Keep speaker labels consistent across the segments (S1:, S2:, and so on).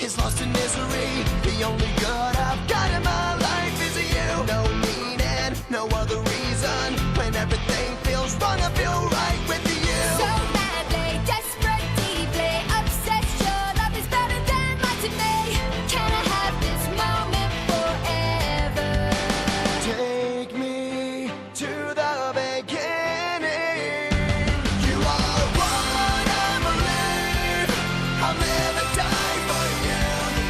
S1: is lost in misery. The only good I've got in my life is you. No meaning, no other reason. When everything feels wrong, I feel right with you.
S2: So madly, desperate, deeply obsessed. Your love is better than life to me. Can I have this moment forever?
S1: Take me to the beginning. You are what I believe. I'll never die for you.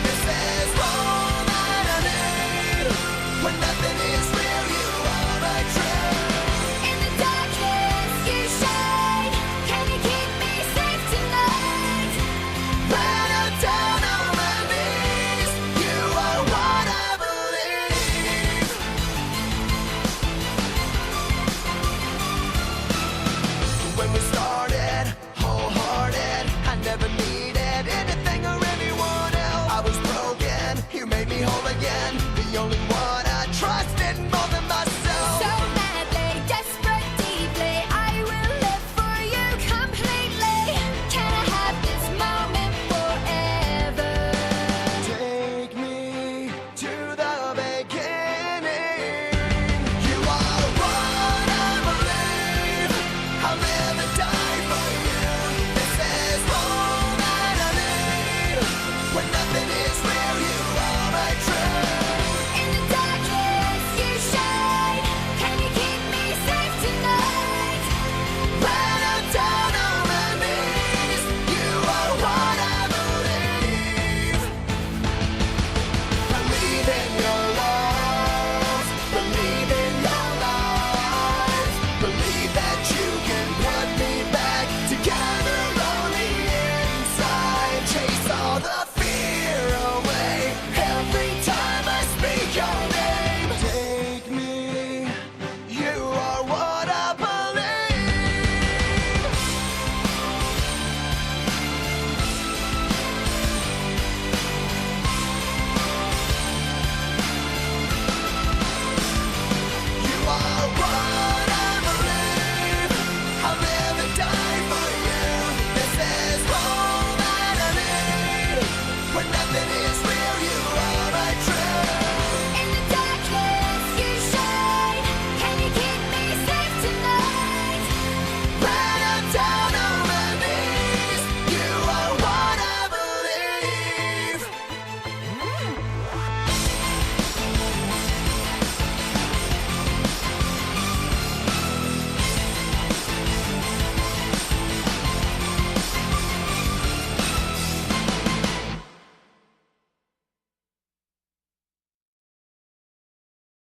S1: This is all that I need. When nothing is real, you are my truth.
S2: In the darkness, you shine. Can you keep me safe tonight?
S1: When I'm down on my knees, you are what I believe. When we started, wholehearted, I never needed anything or anyone else. I was broken, you made me whole again. The only one I trusted more than myself.
S2: So madly, desperate, deeply, I will live for you completely. Can I have this moment forever?
S1: Take me to the beginning. You are what I believe. I'll never die for you. This is all that I need. When nothing